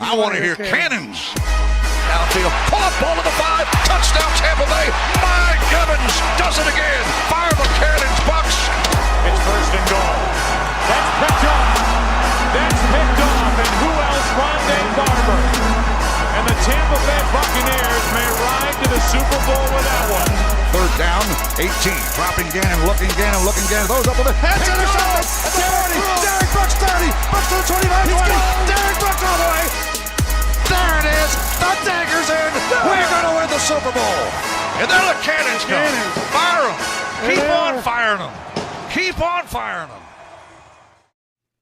I want to hear cannons. Downfield, pull up, ball to the 5, touchdown Tampa Bay. Mike Evans does it again. Fire the cannons, Bucs. It's first and goal. That's picked off. And who else? Rondé Barber. And the Tampa Bay Buccaneers may ride to the Super Bowl with that one. Third down, 18. Dropping Gannon, looking Gannon. Those up with the heads intercepted. At the 40. Derek Brooks 30. Brooks to the 25. 20. Derek Brooks all the way. There it is. The dagger's in. We're going to win the Super Bowl. And then the cannons go. Fire them. Keep on firing them. Keep on firing them.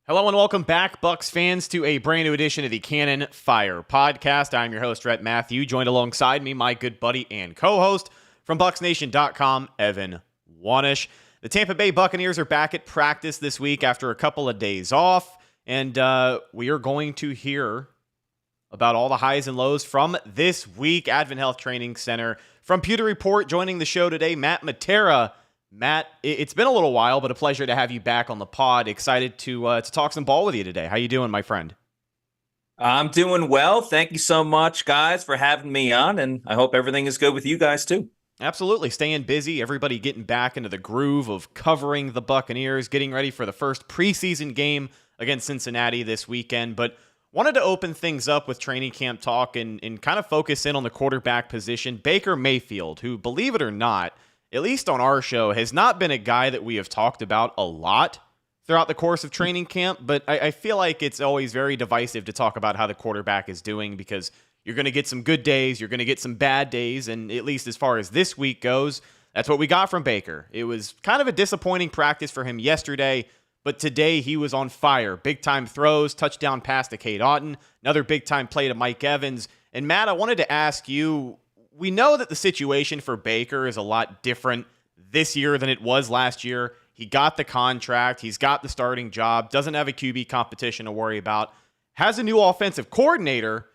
Hello and welcome back, Bucs fans, to a brand new edition of the Cannon Fire Podcast. I'm your host, Rhett Matthew, joined alongside me, my good buddy and co-host from BucsNation.com, Evan Wanish. The Tampa Bay Buccaneers are back at practice this week after a couple of days off, and we are going to hear about all the highs and lows from this week. Advent Health Training Center. From Pewter Report, joining the show today, Matt Matera. Matt, it's been a little while, but a pleasure to have you back on the pod. Excited to talk some ball with you today. How you doing, my friend? I'm doing well. Thank you so much, guys, for having me on, and I hope everything is good with you guys, too. Absolutely. Staying busy. Everybody getting back into the groove of covering the Buccaneers, getting ready for the first preseason game against Cincinnati this weekend. But wanted to open things up with training camp talk and kind of focus in on the quarterback position. Baker Mayfield, who, believe it or not, at least on our show, has not been a guy that we have talked about a lot throughout the course of training camp, but I feel like it's always very divisive to talk about how the quarterback is doing because you're going to get some good days, you're going to get some bad days, and at least as far as this week goes, that's what we got from Baker. It was kind of a disappointing practice for him yesterday, but today he was on fire. Big-time throws, touchdown pass to Cade Otton, another big-time play to Mike Evans. And Matt, I wanted to ask you, we know that the situation for Baker is a lot different this year than it was last year. He got the contract. He's got the starting job. Doesn't have a QB competition to worry about. Has a new offensive coordinator,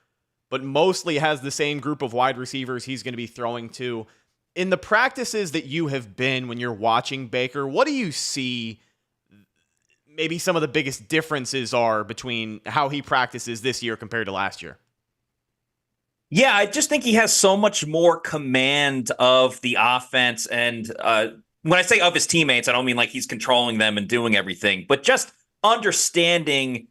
but mostly has the same group of wide receivers he's going to be throwing to. In the practices that you have been when you're watching Baker, what do you see maybe some of the biggest differences are between how he practices this year compared to last year? Yeah, I just think he has so much more command of the offense. And when I say of his teammates, I don't mean like he's controlling them and doing everything, but just understanding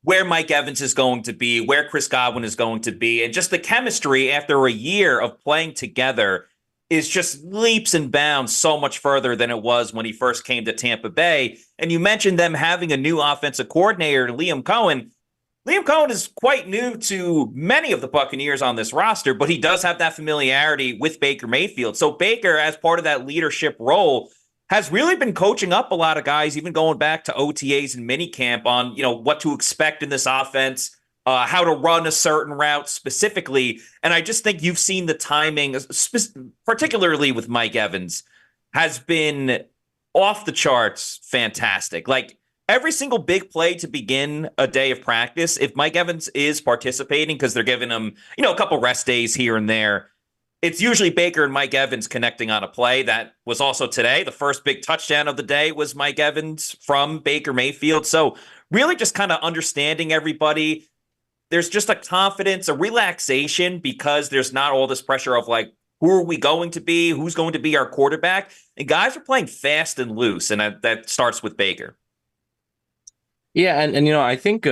where Mike Evans is going to be, where Chris Godwin is going to be, and just the chemistry after a year of playing together is just leaps and bounds so much further than it was when he first came to Tampa Bay. And you mentioned them having a new offensive coordinator, Liam Cohen. Liam Cohen is quite new to many of the Buccaneers on this roster, but he does have that familiarity with Baker Mayfield. So Baker, as part of that leadership role, has really been coaching up a lot of guys, even going back to OTAs and minicamp on, what to expect in this offense, how to run a certain route specifically. And I just think you've seen the timing, particularly with Mike Evans, has been off the charts fantastic. Like, every single big play to begin a day of practice, if Mike Evans is participating because they're giving him, a couple rest days here and there, it's usually Baker and Mike Evans connecting on a play. That was also today. The first big touchdown of the day was Mike Evans from Baker Mayfield. So really just kind of understanding everybody. There's just a confidence, a relaxation because there's not all this pressure of like, who are we going to be? Who's going to be our quarterback? And guys are playing fast and loose, and that starts with Baker. Yeah, and I think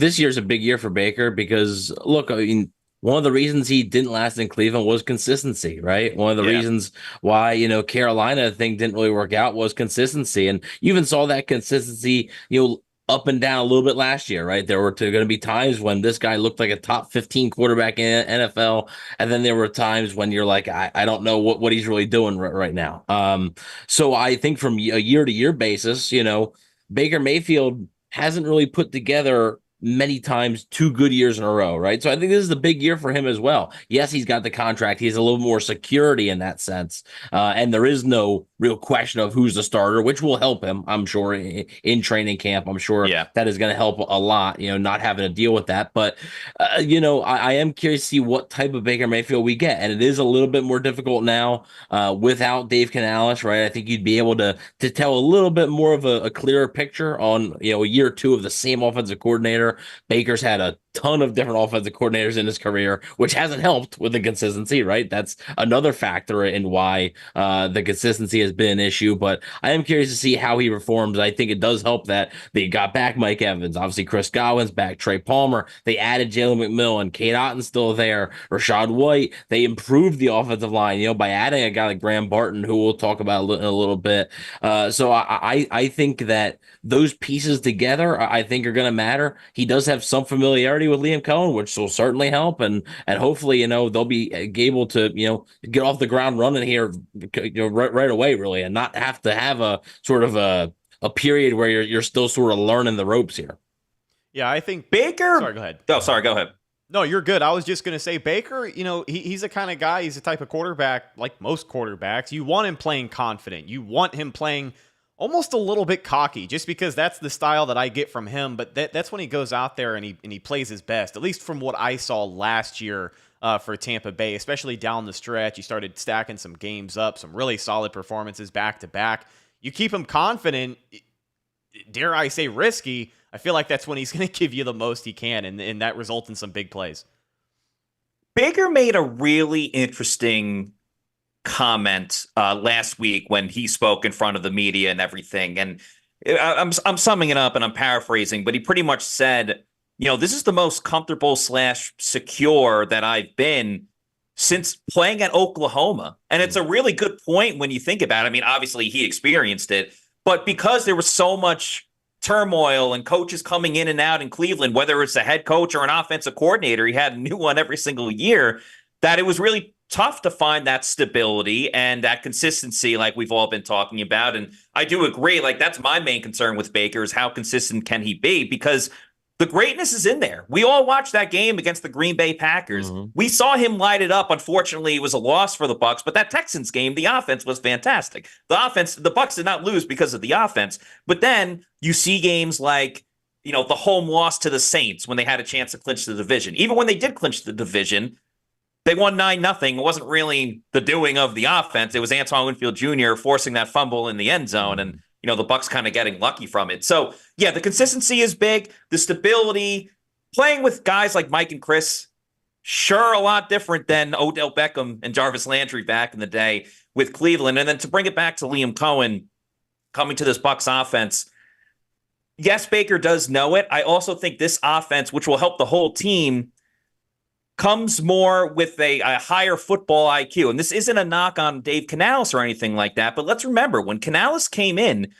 this year's a big year for Baker because look, I mean, one of the reasons he didn't last in Cleveland was consistency, right? One of the reasons why Carolina thing didn't really work out was consistency, and you even saw that consistency up and down a little bit last year, right? There were going to be times when this guy looked like a top 15 quarterback in NFL, and then there were times when you're like, I don't know what he's really doing right now. So I think from a year-to-year basis, Baker Mayfield hasn't really put together many times 2 good years in a row, right? So I think this is a big year for him as well. Yes, he's got the contract. He has a little more security in that sense. And there is no real question of who's the starter, which will help him, I'm sure, in training camp. I'm sure that is going to help a lot, not having to deal with that. But, I am curious to see what type of Baker Mayfield we get. And it is a little bit more difficult now without Dave Canales, right? I think you'd be able to tell a little bit more of a clearer picture on, a year or two of the same offensive coordinator. Baker's had a ton of different offensive coordinators in his career, which hasn't helped with the consistency, right? That's another factor in why the consistency has been an issue. But I am curious to see how he performs. I think it does help that they got back Mike Evans, obviously Chris Godwin's back, Trey Palmer. They added Jalen McMillan, Kate Otten's still there, Rashad White. They improved the offensive line, by adding a guy like Graham Barton, who we'll talk about in a little bit. So I think that those pieces together, I think, are going to matter. He does have some familiarity with Liam Cohen, which will certainly help, and hopefully, they'll be able to, get off the ground running here, right away, really, and not have to have a sort of a period where you're still sort of learning the ropes here. Yeah, I think Baker. Sorry, go ahead. Oh, sorry, go ahead. No, you're good. I was just going to say Baker, he's the kind of guy, he's the type of quarterback, like most quarterbacks, you want him playing confident. You want him playing almost a little bit cocky, just because that's the style that I get from him. But that's when he goes out there and he plays his best, at least from what I saw last year for Tampa Bay, especially down the stretch. He started stacking some games up, some really solid performances back to back. You keep him confident, dare I say risky, I feel like that's when he's going to give you the most he can, and that results in some big plays. Baker made a really interesting comment last week when he spoke in front of the media and everything. And I'm summing it up and I'm paraphrasing, but he pretty much said, this is the most comfortable / secure that I've been since playing at Oklahoma. And it's a really good point when you think about it. I mean, obviously he experienced it, but because there was so much turmoil and coaches coming in and out in Cleveland, whether it's a head coach or an offensive coordinator, he had a new one every single year, that it was really tough to find that stability and that consistency like we've all been talking about. And I do agree, like that's my main concern with Baker is how consistent can he be, because the greatness is in there. We all watched that game against the Green Bay Packers. Mm-hmm. We saw him light it up. Unfortunately, it was a loss for the Bucs, but that Texans game, the offense was fantastic. The Bucs did not lose because of the offense. But then you see games like, the home loss to the Saints when they had a chance to clinch the division. Even when they did clinch the division, they won 9-0. It wasn't really the doing of the offense. It was Antoine Winfield Jr. forcing that fumble in the end zone, and the Bucs kind of getting lucky from it. So, yeah, the consistency is big. The stability, playing with guys like Mike and Chris, sure, a lot different than Odell Beckham and Jarvis Landry back in the day with Cleveland. And then to bring it back to Liam Cohen coming to this Bucs offense, yes, Baker does know it. I also think this offense, which will help the whole team, comes more with a higher football IQ. And this isn't a knock on Dave Canales or anything like that, but let's remember, when Canales came in,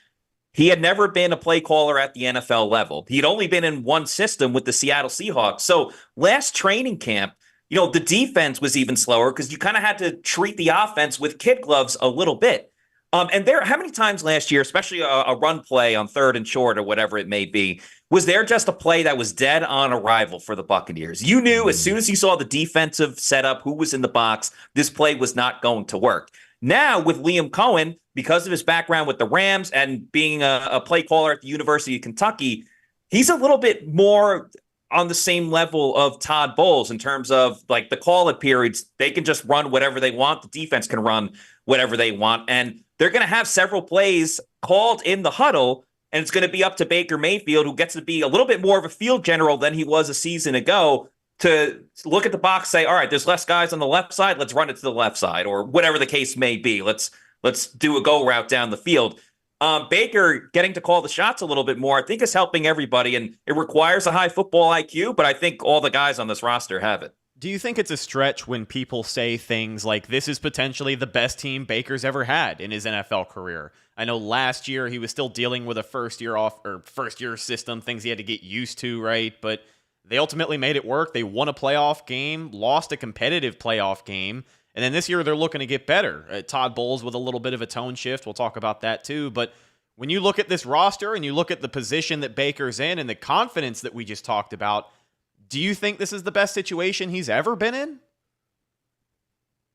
he had never been a play caller at the NFL level. He'd only been in one system with the Seattle Seahawks. So last training camp, the defense was even slower because you kind of had to treat the offense with kid gloves a little bit. And how many times last year, especially a run play on 3rd and short or whatever it may be, was there just a play that was dead on arrival for the Buccaneers? You knew as soon as you saw the defensive setup, who was in the box, this play was not going to work. Now with Liam Cohen, because of his background with the Rams and being a play caller at the University of Kentucky, he's a little bit more on the same level of Todd Bowles in terms of like the call-it periods. They can just run whatever they want. The defense can run whatever they want. And they're going to have several plays called in the huddle, and it's going to be up to Baker Mayfield, who gets to be a little bit more of a field general than he was a season ago, to look at the box, say, all right, there's less guys on the left side. Let's run it to the left side, or whatever the case may be. Let's do a go route down the field. Baker getting to call the shots a little bit more, I think, is helping everybody, and it requires a high football IQ, but I think all the guys on this roster have it. Do you think it's a stretch when people say things like this is potentially the best team Baker's ever had in his NFL career? I know last year he was still dealing with a first year system, things he had to get used to, right? But they ultimately made it work. They won a playoff game, lost a competitive playoff game, and then this year they're looking to get better. Todd Bowles with a little bit of a tone shift. We'll talk about that too. But when you look at this roster and you look at the position that Baker's in and the confidence that we just talked about, do you think this is the best situation he's ever been in?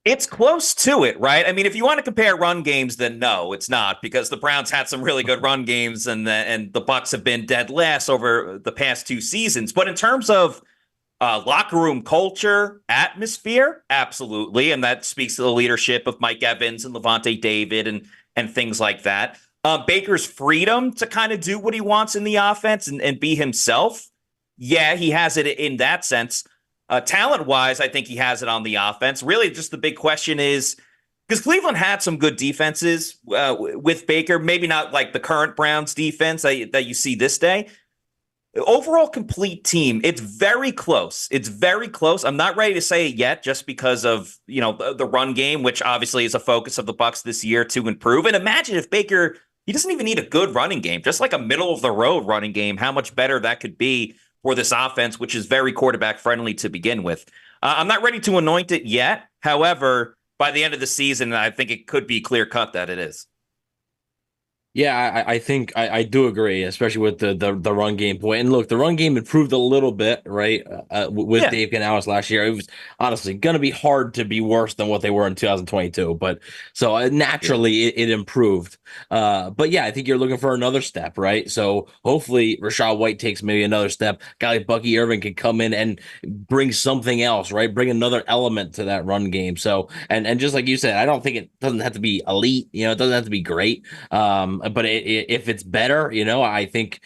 It's close to it, right? I mean, if you want to compare run games, then no, it's not, because the Browns had some really good run games and the Bucs have been dead last over the past 2 seasons. But in terms of locker room culture, atmosphere, absolutely. And that speaks to the leadership of Mike Evans and Levante David and things like that. Baker's freedom to kind of do what he wants in the offense and be himself. Yeah, he has it in that sense. Talent-wise, I think he has it on the offense. Really, just the big question is, because Cleveland had some good defenses with Baker, maybe not like the current Browns defense that you see this day. Overall complete team, it's very close. It's very close. I'm not ready to say it yet just because of, the run game, which obviously is a focus of the Bucs this year to improve. And imagine if Baker, he doesn't even need a good running game, just like a middle of the road running game, how much better that could be for this offense, which is very quarterback friendly to begin with. I'm not ready to anoint it yet. However, by the end of the season, I think it could be clear cut that it is. Yeah, I think I do agree, especially with the run game point. And look, the run game improved a little bit, right? With Dave Canales last year, it was honestly going to be hard to be worse than what they were in 2022. But so naturally, it improved. But yeah, I think you're looking for another step, right? So hopefully, Rachaad White takes maybe another step. Guy like Bucky Irvin can come in and bring something else, right? Bring another element to that run game. So and just like you said, I don't think it doesn't have to be elite. It doesn't have to be great. But if it's better, I think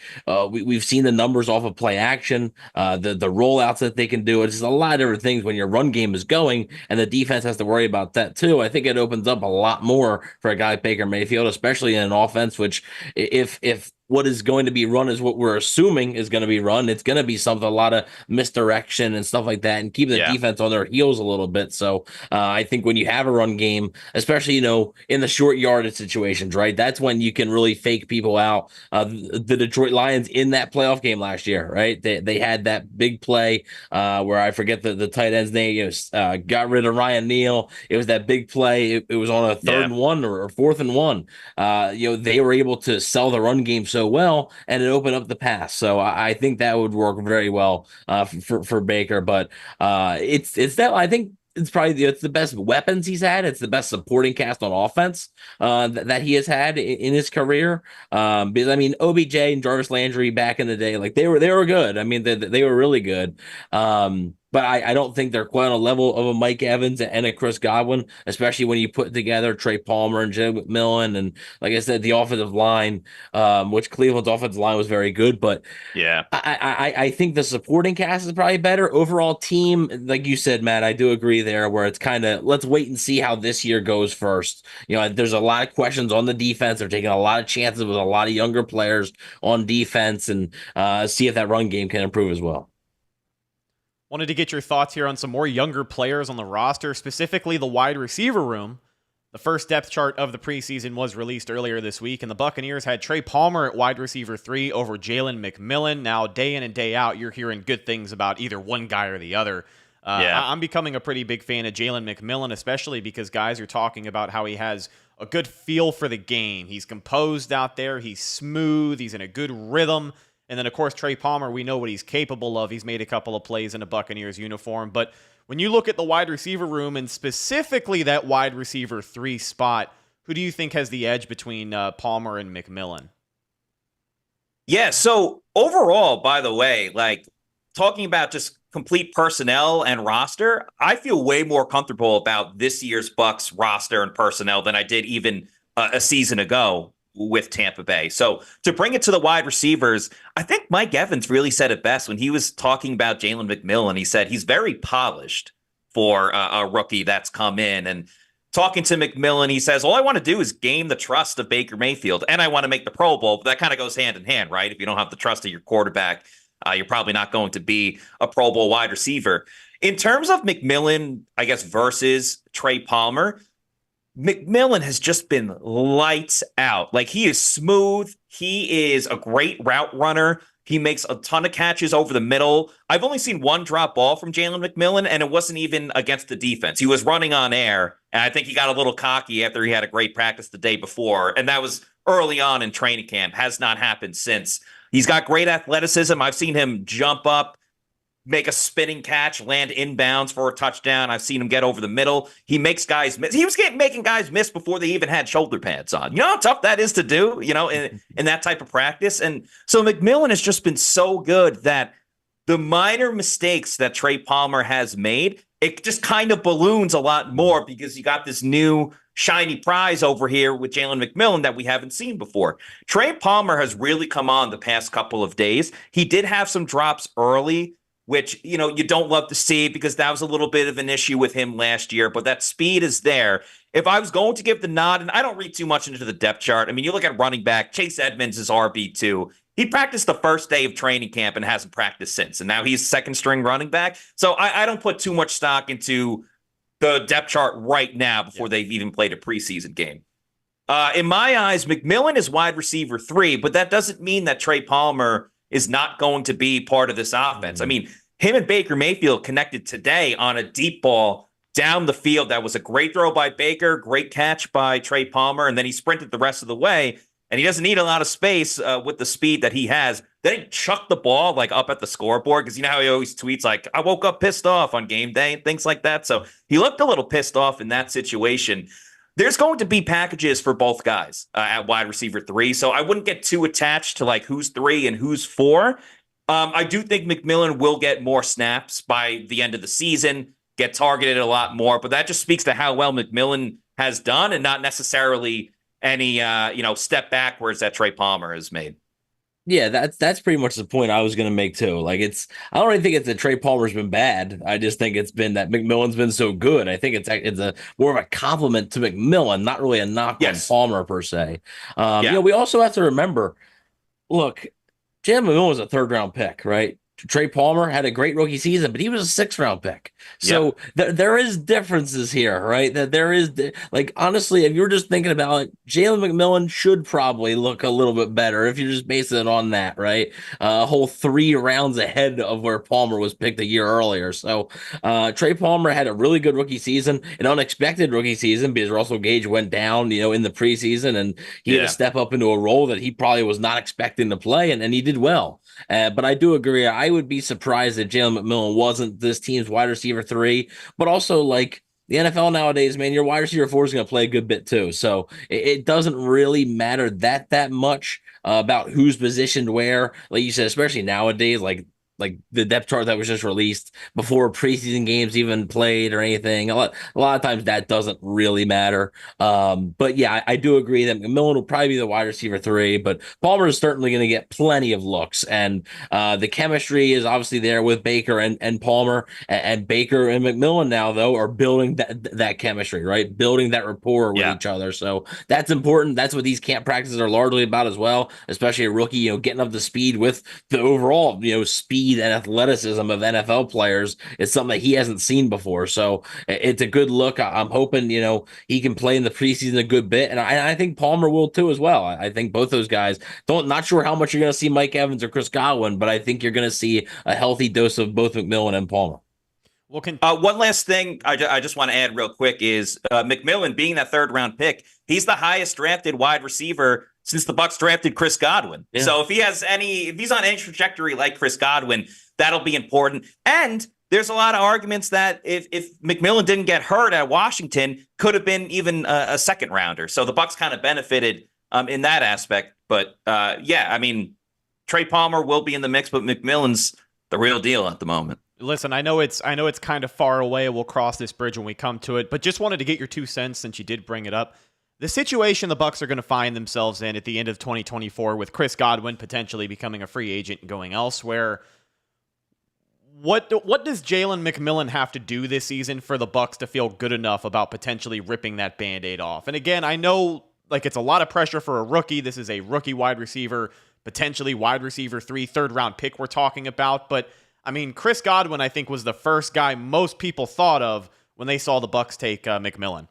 we've seen the numbers off of play action, the rollouts that they can do. It's just a lot of different things when your run game is going and the defense has to worry about that too. I think it opens up a lot more for a guy like Baker Mayfield, especially in an offense, which if what is going to be run is what we're assuming is going to be run. It's going to be a lot of misdirection and stuff like that, and keep the defense on their heels a little bit. So I think when you have a run game, especially, in the short yardage situations, right, that's when you can really fake people out. The Detroit Lions in that playoff game last year, right, they had that big play where I forget the tight end's name, got rid of Ryan Neal. It was that big play. It was on a 3rd and 1 or 4th and 1. They were able to sell the run game so well, and it opened up the pass. So I think that would work very well for Baker. But it's that I think it's probably it's the best weapons he's had. It's the best supporting cast on offense that he has had in his career. Because I mean, OBJ and Jarvis Landry back in the day, like they were good. I mean, they were really good. But I don't think they're quite on a level of a Mike Evans and a Chris Godwin, especially when you put together Trey Palmer and Jay McMillan. And like I said, the offensive line, which Cleveland's offensive line was very good. But yeah, I think the supporting cast is probably better. Overall team, like you said, Matt, I do agree there, where it's kind of let's wait and see how this year goes first. There's a lot of questions on the defense. They're taking a lot of chances with a lot of younger players on defense, and see if that run game can improve as well. Wanted to get your thoughts here on some more younger players on the roster, specifically the wide receiver room. The first depth chart of the preseason was released earlier this week, and the Buccaneers had Trey Palmer at wide receiver 3 over Jalen McMillan. Now, day in and day out, you're hearing good things about either one guy or the other. I'm becoming a pretty big fan of Jalen McMillan, especially because guys are talking about how he has a good feel for the game. He's composed out there. He's smooth. He's in a good rhythm. And then, of course, Trey Palmer, we know what he's capable of. He's made a couple of plays in a Buccaneers uniform. But when you look at the wide receiver room, and specifically that wide receiver 3 spot, who do you think has the edge between Palmer and McMillan? Yeah, so overall, by the way, like talking about just complete personnel and roster, I feel way more comfortable about this year's Bucs roster and personnel than I did even a season ago with Tampa Bay. So to bring it to the wide receivers, I think Mike Evans really said it best when he was talking about Jalen McMillan. He said he's very polished for a rookie that's come in. And talking to McMillan, he says, all I want to do is gain the trust of Baker Mayfield, and I want to make the Pro Bowl. But that kind of goes hand in hand, right? If you don't have the trust of your quarterback, you're probably not going to be a Pro Bowl wide receiver. In terms of McMillan, I guess, versus Trey Palmer, McMillan has just been lights out. Like, he is smooth. He is a great route runner. He makes a ton of catches over the middle. I've only seen one drop ball from Jalen McMillan, and it wasn't even against the defense. He was running on air, and I think he got a little cocky after he had a great practice the day before, and that was early on in training camp. Has not happened since. He's got great athleticism. I've seen him jump up, make a spinning catch, land inbounds for a touchdown. I've seen him get over the middle. He makes guys miss. He was making guys miss before they even had shoulder pads on. You know how tough that is to do, in that type of practice? And so McMillan has just been so good that the minor mistakes that Trey Palmer has made, it just kind of balloons a lot more because you got this new shiny prize over here with Jalen McMillan that we haven't seen before. Trey Palmer has really come on the past couple of days. He did have some drops early, which, you don't love to see because that was a little bit of an issue with him last year, but that speed is there. If I was going to give the nod, and I don't read too much into the depth chart. I mean, you look at running back, Chase Edmonds is RB2. He practiced the first day of training camp and hasn't practiced since, and now he's second string running back. So I don't put too much stock into the depth chart right now before they've even played a preseason game. In my eyes, McMillan is wide receiver 3, but that doesn't mean that Trey Palmer is not going to be part of this offense. I mean, him and Baker Mayfield connected today on a deep ball down the field. That was a great throw by Baker, great catch by Trey Palmer, and then he sprinted the rest of the way. And he doesn't need a lot of space with the speed that he has. Then he chucked the ball up at the scoreboard because you know how he always tweets I woke up pissed off on game day and things like that. So he looked a little pissed off in that situation. There's going to be packages for both guys at wide receiver 3. So I wouldn't get too attached to who's 3 and who's 4. I do think McMillan will get more snaps by the end of the season, get targeted a lot more. But that just speaks to how well McMillan has done and not necessarily any step backwards that Trey Palmer has made. Yeah, that's pretty much the point I was going to make too. I don't really think it's that Trey Palmer's been bad. I just think it's been that McMillan's been so good. I think it's a more of a compliment to McMillan, not really a knock on Palmer per se. We also have to remember, look, Jalen McMillan was a 3rd-round pick, right? Trey Palmer had a great rookie season, but he was a 6th-round pick. So there is differences here, right? That there is honestly, if you're just thinking about it, Jalen McMillan should probably look a little bit better if you're just basing it on that, right? A whole 3 rounds ahead of where Palmer was picked a year earlier. So Trey Palmer had a really good rookie season, an unexpected rookie season because Russell Gage went down, in the preseason, and he had to step up into a role that he probably was not expecting to play, and he did well. But I do agree. I would be surprised if Jalen McMillan wasn't this team's wide receiver 3. But also, the NFL nowadays, man, your wide receiver 4 is going to play a good bit too. So it doesn't really matter that much about who's positioned where. Like you said, especially nowadays, like the depth chart that was just released before preseason games even played or anything. A lot of times that doesn't really matter. But yeah, I do agree that McMillan will probably be the wide receiver 3, but Palmer is certainly going to get plenty of looks. And the chemistry is obviously there with Baker and Palmer, and Baker and McMillan now, though, are building that chemistry, right? Building that rapport with each other. So that's important. That's what these camp practices are largely about as well, especially a rookie, getting up to speed with the overall, speed and athleticism of NFL players. Is something that he hasn't seen before. So it's a good look. I'm hoping, he can play in the preseason a good bit. And I think Palmer will too as well. I think both those guys not sure how much you're going to see Mike Evans or Chris Godwin, but I think you're going to see a healthy dose of both McMillan and Palmer. One last thing I just want to add real quick is McMillan being that 3rd-round pick, he's the highest drafted wide receiver since the Bucs drafted Chris Godwin. Yeah. So if he's on any trajectory like Chris Godwin, that'll be important. And there's a lot of arguments that if McMillan didn't get hurt at Washington, could have been even a 2nd rounder. So the Bucs kind of benefited in that aspect. But Trey Palmer will be in the mix, but McMillan's the real deal at the moment. Listen, I know it's kind of far away. We'll cross this bridge when we come to it, but just wanted to get your 2 cents since you did bring it up. The situation the Bucs are going to find themselves in at the end of 2024 with Chris Godwin potentially becoming a free agent and going elsewhere. What does Jalen McMillan have to do this season for the Bucs to feel good enough about potentially ripping that Band-Aid off? And again, I know it's a lot of pressure for a rookie. This is a rookie wide receiver, potentially wide receiver 3, 3rd-round pick we're talking about. But Chris Godwin, I think, was the first guy most people thought of when they saw the Bucs take McMillan.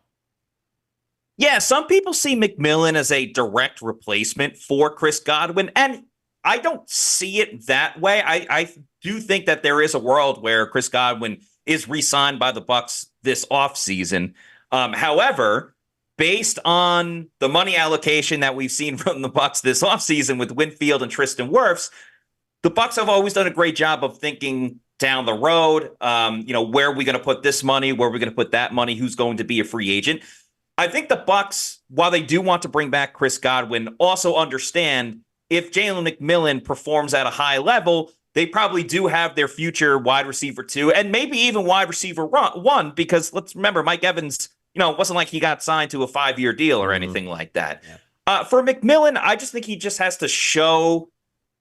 Yeah, some people see McMillan as a direct replacement for Chris Godwin, and I don't see it that way. I do think that there is a world where Chris Godwin is re-signed by the Bucs this offseason. However, based on the money allocation that we've seen from the Bucs this offseason with Winfield and Tristan Wirfs, the Bucs have always done a great job of thinking down the road. Where are we going to put this money? Where are we going to put that money? Who's going to be a free agent? I think the Bucs, while they do want to bring back Chris Godwin, also understand if Jalen McMillan performs at a high level, they probably do have their future wide receiver 2 and maybe even wide receiver 1, because let's remember Mike Evans, it wasn't like he got signed to a 5-year deal or anything like that. For McMillan, I just think he just has to show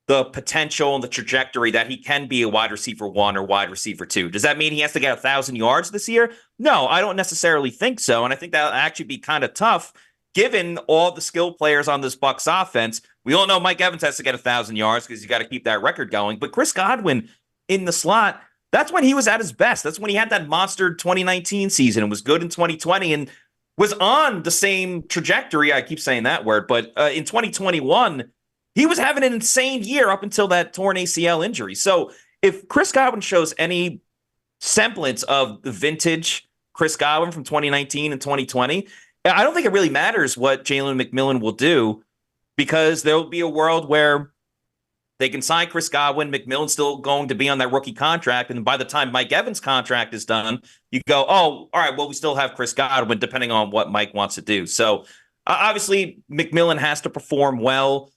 the potential and the trajectory that he can be a wide receiver 1 or wide receiver 2. Does that mean he has to get 1,000 yards this year? No, I don't necessarily think so. And I think that'll actually be kind of tough given all the skill players on this Bucs offense. We all know Mike Evans has to get 1,000 yards because you got to keep that record going. But Chris Godwin in the slot, that's when he was at his best. That's when he had that monster 2019 season and was good in 2020 and was on the same trajectory. I keep saying that word, but in 2021, he was having an insane year up until that torn ACL injury. So if Chris Godwin shows any semblance of the vintage Chris Godwin from 2019 and 2020, I don't think it really matters what Jalen McMillan will do, because there will be a world where they can sign Chris Godwin. McMillan's still going to be on that rookie contract. And by the time Mike Evans' contract is done, you go, oh, all right, well, we still have Chris Godwin, depending on what Mike wants to do. So obviously, McMillan has to perform well.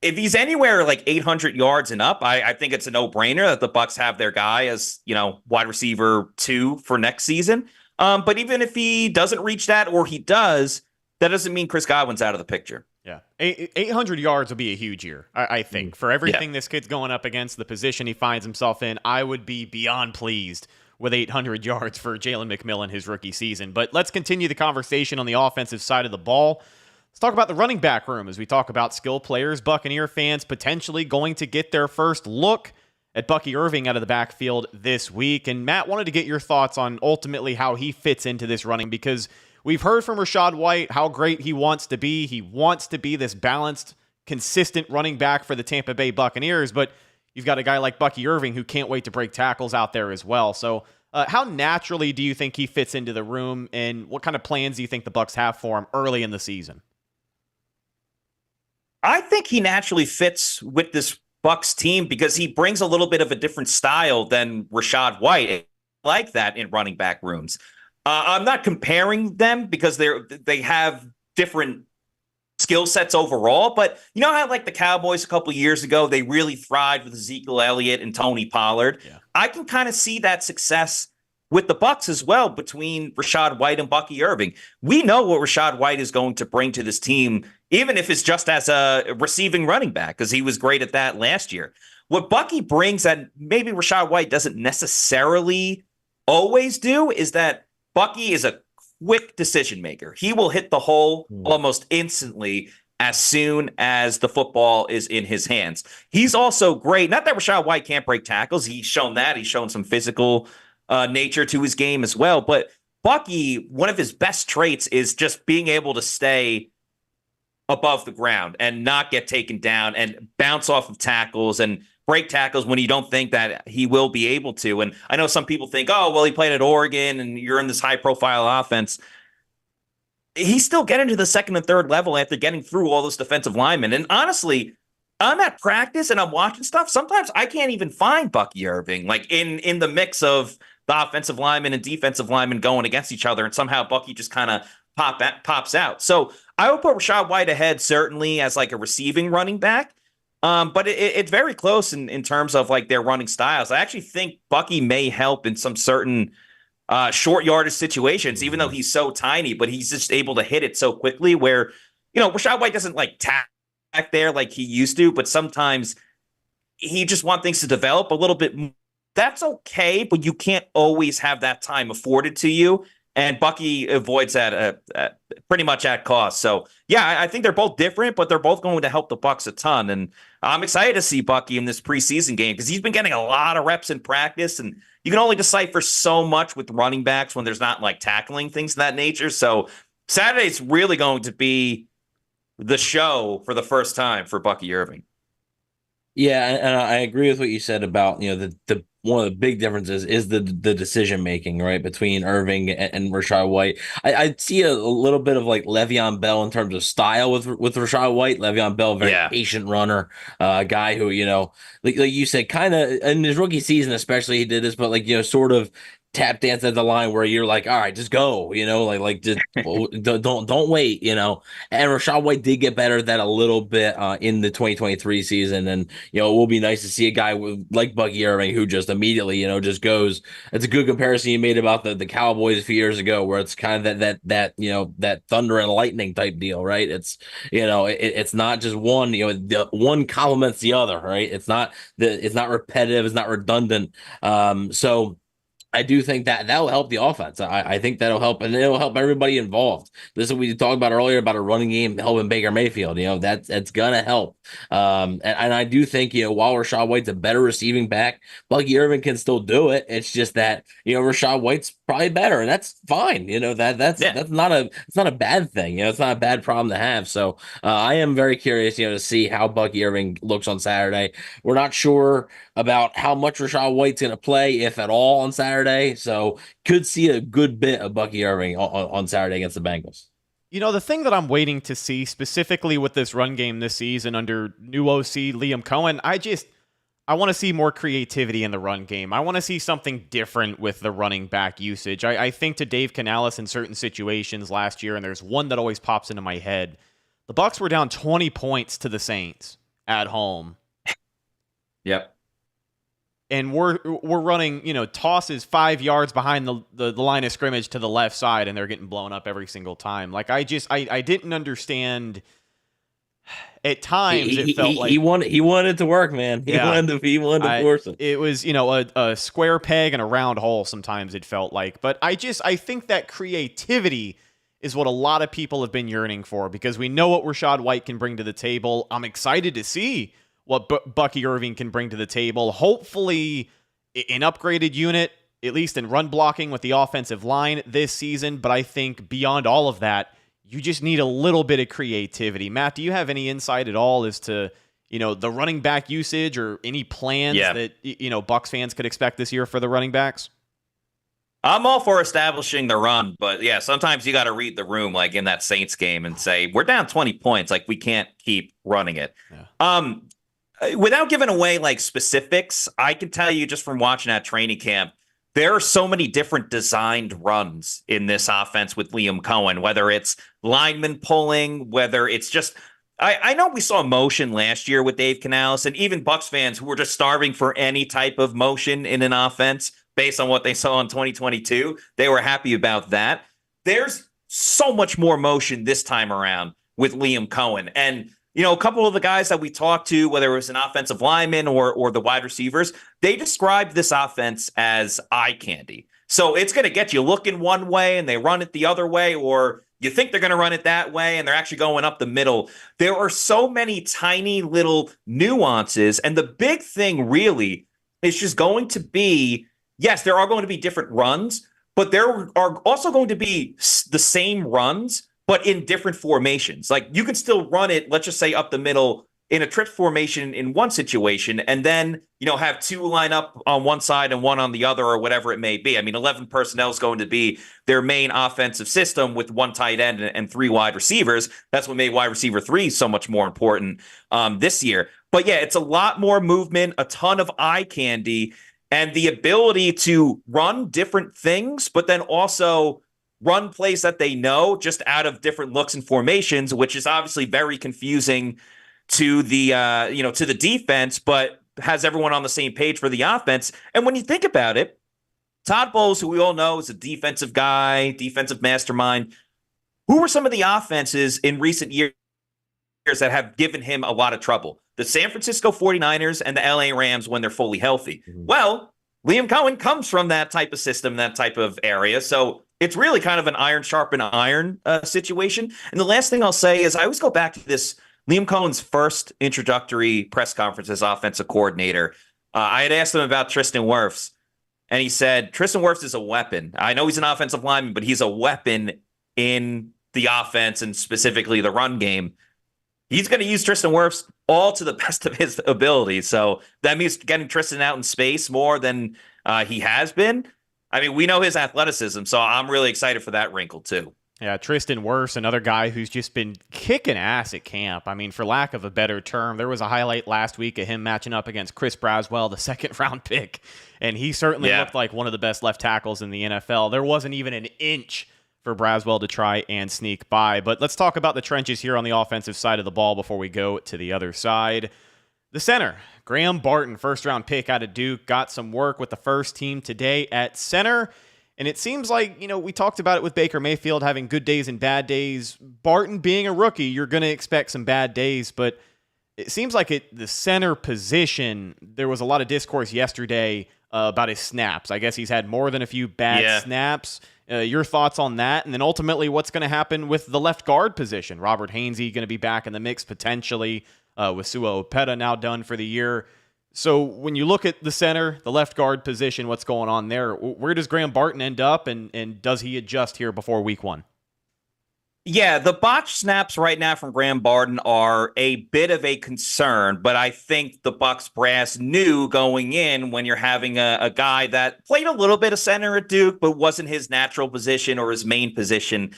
If he's anywhere like 800 yards and up, I think it's a no-brainer that the Bucs have their guy as, wide receiver 2 for next season. But even if he doesn't reach that, or he does, that doesn't mean Chris Godwin's out of the picture. Yeah. 800 yards will be a huge year, I think. For everything this kid's going up against, the position he finds himself in, I would be beyond pleased with 800 yards for Jalen McMillan his rookie season. But let's continue the conversation on the offensive side of the ball. Let's talk about the running back room as we talk about skill players. Buccaneer fans potentially going to get their first look at Bucky Irving out of the backfield this week. And Matt, wanted to get your thoughts on ultimately how he fits into this running, because we've heard from Rachaad White how great he wants to be. He wants to be this balanced, consistent running back for the Tampa Bay Buccaneers, but you've got a guy like Bucky Irving who can't wait to break tackles out there as well. So how naturally do you think he fits into the room, and what kind of plans do you think the Bucs have for him early in the season? I think he naturally fits with this Bucs team because he brings a little bit of a different style than Rachaad White. I like that in running back rooms. I'm not comparing them because they have different skill sets overall, but you know how like the Cowboys a couple of years ago, they really thrived with Ezekiel Elliott and Tony Pollard. Yeah. I can kind of see that success with the Bucs as well between Rachaad White and Bucky Irving. We know what Rachaad White is going to bring to this team, even if it's just as a receiving running back, because he was great at that last year. What Bucky brings that maybe Rachaad White doesn't necessarily always do is that Bucky is a quick decision maker. He will hit the hole almost instantly as soon as the football is in his hands. He's also great. Not that Rachaad White can't break tackles. He's shown that. He's shown some physical nature to his game as well. But Bucky, one of his best traits is just being able to stay above the ground and not get taken down and bounce off of tackles and break tackles when you don't think that he will be able to. And I know some people think, oh, well, he played at Oregon and you're in this high-profile offense. He's still getting to the second and third level after getting through all those defensive linemen. And honestly, I'm at practice and I'm watching stuff. Sometimes I can't even find Bucky Irving, like in the mix of the offensive lineman and defensive lineman going against each other, and somehow Bucky just kind of pops out. So I would put Rachaad White ahead certainly as like a receiving running back. But it's very close in terms of like their running styles. I actually think Bucky may help in some certain short yardage situations, even though he's so tiny, but he's just able to hit it so quickly where, Rachaad White doesn't like tap back there like he used to, but sometimes he just wants things to develop a little bit more. That's okay, but you can't always have that time afforded to you. And Bucky avoids that pretty much at cost. So, yeah, I think they're both different, but they're both going to help the Bucs a ton. And I'm excited to see Bucky in this preseason game because he's been getting a lot of reps in practice. And you can only decipher so much with running backs when there's not like tackling things of that nature. So Saturday's really going to be the show for the first time for Bucky Irving. Yeah, and I agree with what you said about, the one of the big differences is the decision making, right, between Irving and Rachaad White. I see a little bit of like Le'Veon Bell in terms of style with Rachaad White. Le'Veon Bell, very patient runner, guy who, like you said, kind of in his rookie season especially he did this, but like, sort of tap dance at the line where you're like, all right, just go, like just don't wait, And Rachaad White did get better at that a little bit in the 2023 season, and it will be nice to see a guy like Bucky Irving who just immediately, just goes. It's a good comparison you made about the Cowboys a few years ago, where it's kind of that thunder and lightning type deal, right? It's it's not just one, the one complements the other, right? It's not repetitive, it's not redundant. So I do think that'll help the offense. I think that'll help, and it'll help everybody involved. This is what we talked about earlier about a running game helping Baker Mayfield. That's gonna help. And I do think while Rachaad White's a better receiving back, Bucky Irving can still do it. It's just that Rachaad White's probably better, and that's fine. That's not a bad thing. It's not a bad problem to have. So I am very curious, to see how Bucky Irving looks on Saturday. We're not sure about how much Rachaad White's going to play, if at all, on Saturday. So could see a good bit of Bucky Irving on Saturday against the Bengals. The thing that I'm waiting to see specifically with this run game this season under new OC Liam Cohen, I want to see more creativity in the run game. I want to see something different with the running back usage. I think to Dave Canales in certain situations last year, and there's one that always pops into my head. The Bucs were down 20 points to the Saints at home. Yep. And we're running, tosses 5 yards behind the line of scrimmage to the left side, and they're getting blown up every single time. Like I didn't understand. At times, it felt like he wanted it to work, man. He wanted to force it. It was a square peg and a round hole. Sometimes it felt like, but I think that creativity is what a lot of people have been yearning for, because we know what Rachaad White can bring to the table. I'm excited to see what Bucky Irving can bring to the table. Hopefully an upgraded unit, at least in run blocking with the offensive line this season. But I think beyond all of that, you just need a little bit of creativity. Matt, do you have any insight at all as to, the running back usage or any plans that, Bucs fans could expect this year for the running backs? I'm all for establishing the run, but sometimes you got to read the room, like in that Saints game, and say, we're down 20 points. Like, we can't keep running it. Yeah. Without giving away like specifics, I can tell you just from watching that training camp, there are so many different designed runs in this offense with Liam Cohen, whether it's lineman pulling, whether it's just, I know we saw motion last year with Dave Canales, and even Bucs fans who were just starving for any type of motion in an offense based on what they saw in 2022. They were happy about that. There's so much more motion this time around with Liam Cohen. And a couple of the guys that we talked to, whether it was an offensive lineman or the wide receivers, they described this offense as eye candy. So it's going to get you looking one way and they run it the other way, or you think they're going to run it that way and they're actually going up the middle. There are so many tiny little nuances. And the big thing really is just going to be, yes, there are going to be different runs, but there are also going to be the same runs, but in different formations. Like, you can still run it, let's just say up the middle in a trip formation in one situation, and then, have two line up on one side and one on the other, or whatever it may be. I mean, 11 personnel is going to be their main offensive system with one tight end and three wide receivers. That's what made wide receiver 3 so much more important this year. But yeah, it's a lot more movement, a ton of eye candy, and the ability to run different things, but then also run plays that they know just out of different looks and formations, which is obviously very confusing to the to the defense, but has everyone on the same page for the offense. And when you think about it, Todd Bowles, who we all know is a defensive guy, defensive mastermind, who were some of the offenses in recent years that have given him a lot of trouble? The San Francisco 49ers and the LA Rams when they're fully healthy. Mm-hmm. Well, Liam Cohen comes from that type of system, that type of area. So it's really kind of an iron sharpen iron situation. And the last thing I'll say is I always go back to this Liam Cohen's first introductory press conference as offensive coordinator. I had asked him about Tristan Wirfs, and he said, Tristan Wirfs is a weapon. I know he's an offensive lineman, but he's a weapon in the offense and specifically the run game. He's going to use Tristan Wirfs all to the best of his ability. So that means getting Tristan out in space more than he has been. I mean, we know his athleticism, so I'm really excited for that wrinkle too. Yeah, Tristan Wirfs, another guy who's just been kicking ass at camp. I mean, for lack of a better term, there was a highlight last week of him matching up against Chris Braswell, the second-round pick, and he certainly looked like one of the best left tackles in the NFL. There wasn't even an inch for Braswell to try and sneak by. But let's talk about the trenches here on the offensive side of the ball before we go to the other side. The center, Graham Barton, first-round pick out of Duke, got some work with the first team today at center. And it seems like, we talked about it with Baker Mayfield having good days and bad days. Barton being a rookie, you're going to expect some bad days. But it seems like the center position, there was a lot of discourse yesterday about his snaps. I guess he's had more than a few bad snaps. Your thoughts on that? And then ultimately, what's going to happen with the left guard position? Robert Hainsey going to be back in the mix potentially with Sua Opeta now done for the year. So when you look at the center, the left guard position, what's going on there? Where does Graham Barton end up, and does he adjust here before week one? Yeah, the botch snaps right now from Graham Barton are a bit of a concern, but I think the Bucs brass knew going in when you're having a guy that played a little bit of center at Duke, but wasn't his natural position or his main position.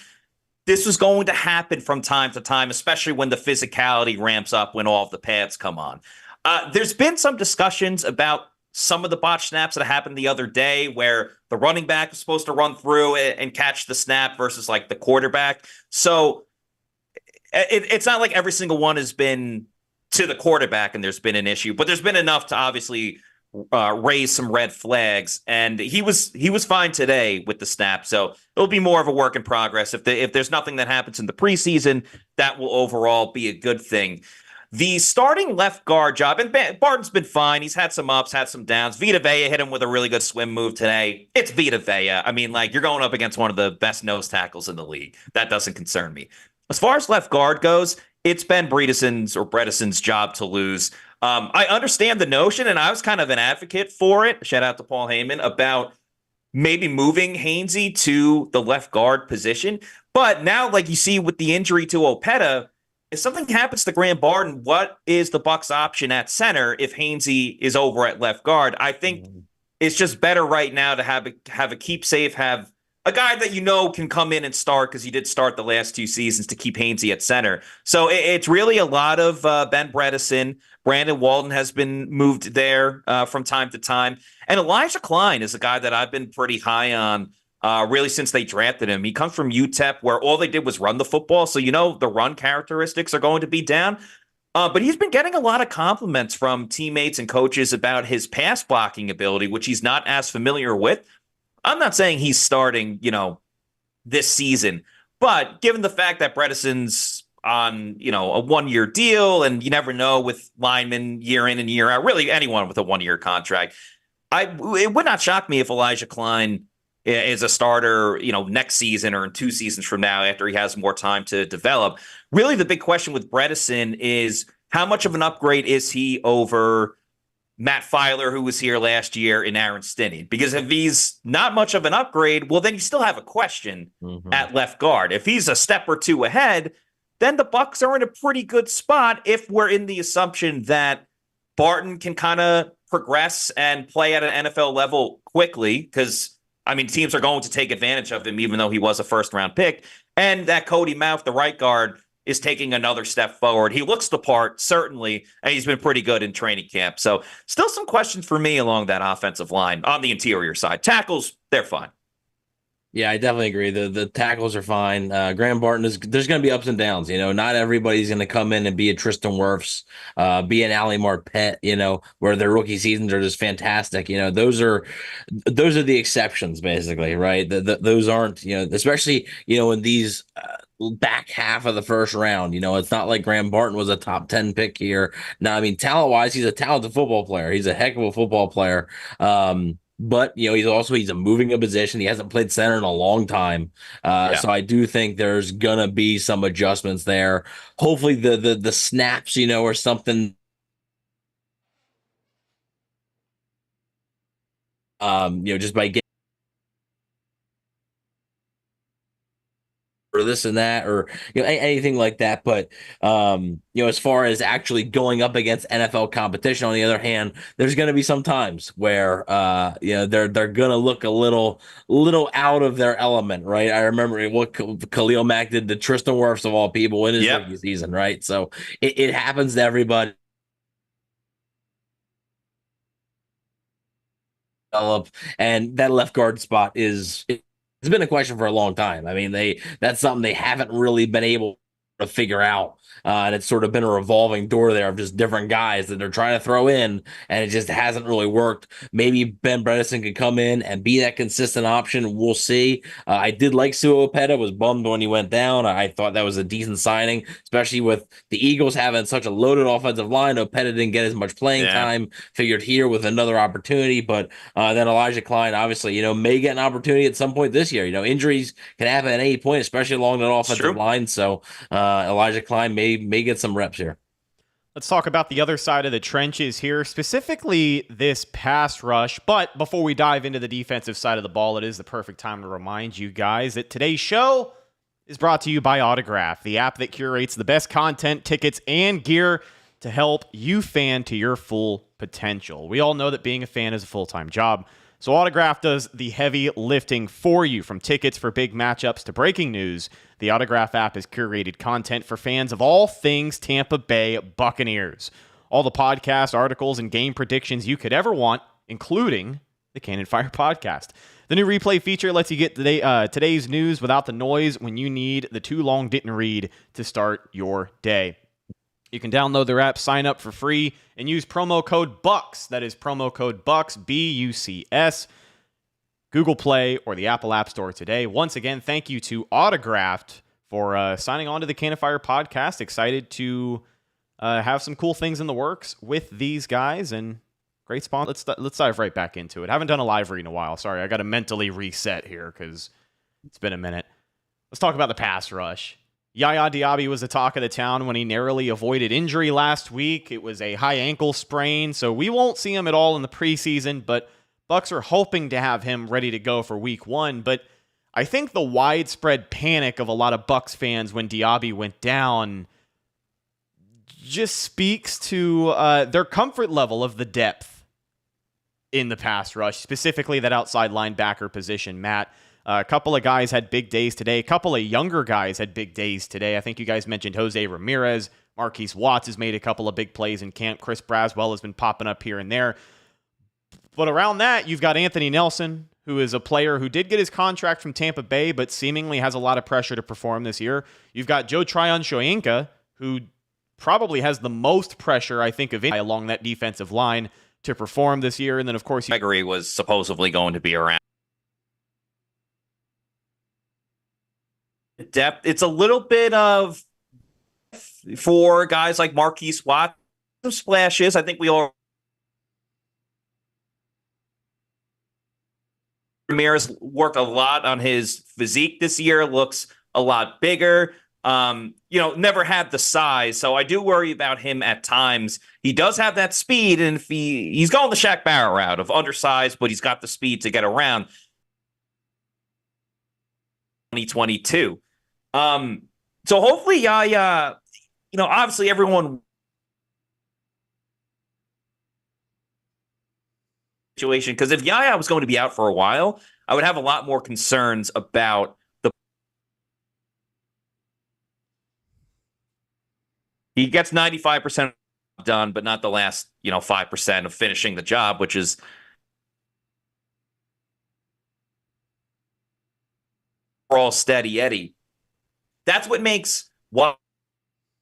This was going to happen from time to time, especially when the physicality ramps up, when all of the pads come on. There's been some discussions about some of the botch snaps that happened the other day where the running back was supposed to run through and catch the snap versus like the quarterback. So it's not like every single one has been to the quarterback and there's been an issue, but there's been enough to obviously raise some red flags. And he was fine today with the snap. So it'll be more of a work in progress. If there's nothing that happens in the preseason, that will overall be a good thing. The starting left guard job, and Barton's been fine. He's had some ups, had some downs. Vita Vea hit him with a really good swim move today. It's Vita Vea. I mean, you're going up against one of the best nose tackles in the league. That doesn't concern me. As far as left guard goes, it's Ben Bredeson's job to lose. I understand the notion, and I was kind of an advocate for it. Shout out to Paul Heyman about maybe moving Hainsey to the left guard position. But now, like you see with the injury to Opeta, if something happens to Graham Barton, what is the Bucs' option at center if Hainsey is over at left guard? I think it's just better right now to have a keep safe, have a guy that can come in and start, because he did start the last 2 seasons, to keep Hainsey at center. So it's really a lot of Ben Bredeson. Brandon Walden has been moved there from time to time. And Elijah Klein is a guy that I've been pretty high on really since they drafted him. He comes from UTEP, where all they did was run the football. So, the run characteristics are going to be down. But he's been getting a lot of compliments from teammates and coaches about his pass blocking ability, which he's not as familiar with. I'm not saying he's starting, this season, but given the fact that Bredeson's on, a 1-year deal, and you never know with linemen year in and year out, really anyone with a 1-year contract, it would not shock me if Elijah Klein is a starter, next season or in 2 seasons from now after he has more time to develop. Really, the big question with Bredeson is how much of an upgrade is he over Matt Filer, who was here last year, and Aaron Stinney? Because if he's not much of an upgrade, well, then you still have a question at left guard. If he's a step or 2 ahead, then the Bucs are in a pretty good spot if we're in the assumption that Barton can kind of progress and play at an NFL level quickly, because teams are going to take advantage of him, even though he was a first-round pick. And that Cody Mouth, the right guard, is taking another step forward. He looks the part, certainly, and he's been pretty good in training camp. So still some questions for me along that offensive line on the interior side. Tackles, they're fine. Yeah, I definitely agree. The tackles are fine. Graham Barton there's going to be ups and downs. Not everybody's going to come in and be a Tristan Wirfs, be an Ali Marpet, where their rookie seasons are just fantastic. Those are the exceptions, basically, right? Those aren't, especially, in these back half of the first round. It's not like Graham Barton was a top 10 pick here. Now, talent-wise, he's a talented football player. He's a heck of a football player. But, he's a moving a position. He hasn't played center in a long time. So I do think there's going to be some adjustments there. Hopefully the snaps, or something. Just by getting this and that, or anything like that. But as far as actually going up against NFL competition, on the other hand, there's going to be some times where they're going to look a little out of their element, right? I remember what Khalil Mack did to Tristan Wirfs of all people in his rookie season, right? So it happens to everybody. And that left guard spot it's been a question for a long time. I mean, that's something they haven't really been able to figure out. And it's sort of been a revolving door there of just different guys that they're trying to throw in, and it just hasn't really worked. Maybe Ben Bredesen could come in and be that consistent option. We'll see. I did like Sua Opeta. Was bummed when he went down. I thought that was a decent signing, especially with the Eagles having such a loaded offensive line. Opeta didn't get as much playing time. Figured here with another opportunity, but then Elijah Klein, obviously, may get an opportunity at some point this year. Injuries can happen at any point, especially along that offensive line. So Elijah Klein may get some reps here. Let's talk about the other side of the trenches here, specifically this pass rush. But before we dive into the defensive side of the ball, it is the perfect time to remind you guys that today's show is brought to you by Autograph, the app that curates the best content, tickets, and gear to help you fan to your full potential. We all know that being a fan is a full-time job, so Autograph does the heavy lifting for you. From tickets for big matchups to breaking news, the Autograph app has curated content for fans of all things Tampa Bay Buccaneers. All the podcasts, articles, and game predictions you could ever want, including the Cannon Fire podcast. The new replay feature lets you get today's news without the noise when you need the too long didn't read to start your day. You can download their app, sign up for free, and use promo code BUCS. That is promo code BUCS, BUCS, Google Play or the Apple App Store today. Once again, thank you to Autographed for signing on to the Cannon Fire podcast. Excited to have some cool things in the works with these guys, and great sponsor. Let's dive right back into it. I haven't done a live read in a while. Sorry, I got to mentally reset here because it's been a minute. Let's talk about the pass rush. Yaya Diaby was the talk of the town when he narrowly avoided injury last week. It was a high ankle sprain, so we won't see him at all in the preseason, but Bucs are hoping to have him ready to go for week 1. But I think the widespread panic of a lot of Bucs fans when Diaby went down just speaks to their comfort level of the depth in the pass rush, specifically that outside linebacker position. Matt, a couple of guys had big days today. A couple of younger guys had big days today. I think you guys mentioned Jose Ramirez. Marquise Watts has made a couple of big plays in camp. Chris Braswell has been popping up here and there. But around that, you've got Anthony Nelson, who is a player who did get his contract from Tampa Bay, but seemingly has a lot of pressure to perform this year. You've got Joe Tryon-Shoyinka, who probably has the most pressure, I think, of any along that defensive line to perform this year. And then, of course, Gregory was supposedly going to be around. Depth. It's a little bit of for guys like Marquise Watts. Some splashes. I think we all. Ramirez worked a lot on his physique this year. Looks a lot bigger. Never had the size, so I do worry about him at times. He does have that speed, and if he's going the Shaq Barrett route of undersized, but he's got the speed to get around. 2022. So hopefully Yaya, obviously everyone situation, because if Yaya was going to be out for a while, I would have a lot more concerns about he gets 95% done, but not the last, 5% of finishing the job, which is all steady Eddie. That's what makes what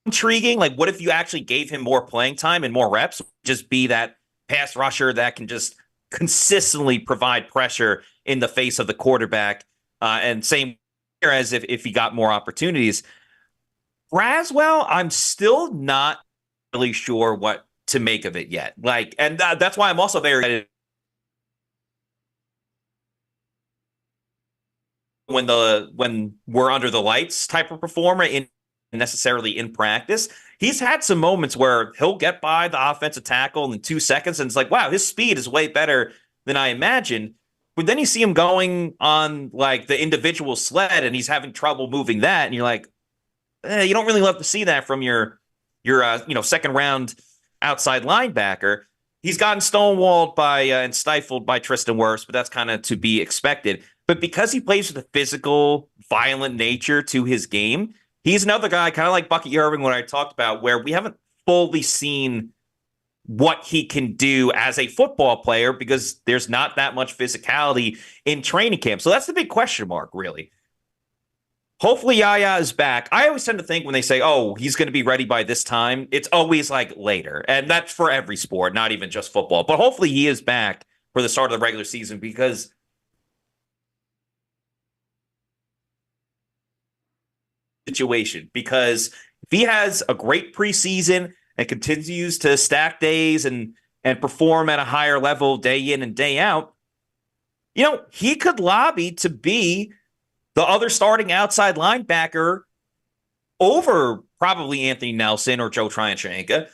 intriguing. Like, what if you actually gave him more playing time and more reps? Just be that pass rusher that can just consistently provide pressure in the face of the quarterback. And same here as if he got more opportunities. Braswell, I'm still not really sure what to make of it yet. And that's why I'm also very excited when we're under the lights type of performer necessarily in practice. He's had some moments where he'll get by the offensive tackle in 2 seconds, and it's like, wow, his speed is way better than I imagined. But then you see him going on like the individual sled and he's having trouble moving that. And you're like, you don't really love to see that from your second round outside linebacker. He's gotten stonewalled by and stifled by Tristan Wirfs, but that's kind of to be expected. But because he plays with a physical, violent nature to his game, he's another guy, kind of like Bucky Irving, what I talked about, where we haven't fully seen what he can do as a football player because there's not that much physicality in training camp. So that's the big question mark, really. Hopefully Yaya is back. I always tend to think when they say, oh, he's going to be ready by this time, it's always like later. And that's for every sport, not even just football. But hopefully he is back for the start of the regular season because if he has a great preseason and continues to stack days and perform at a higher level day in and day out, he could lobby to be the other starting outside linebacker over probably Anthony Nelson or Joe Tryon-Shoyinka?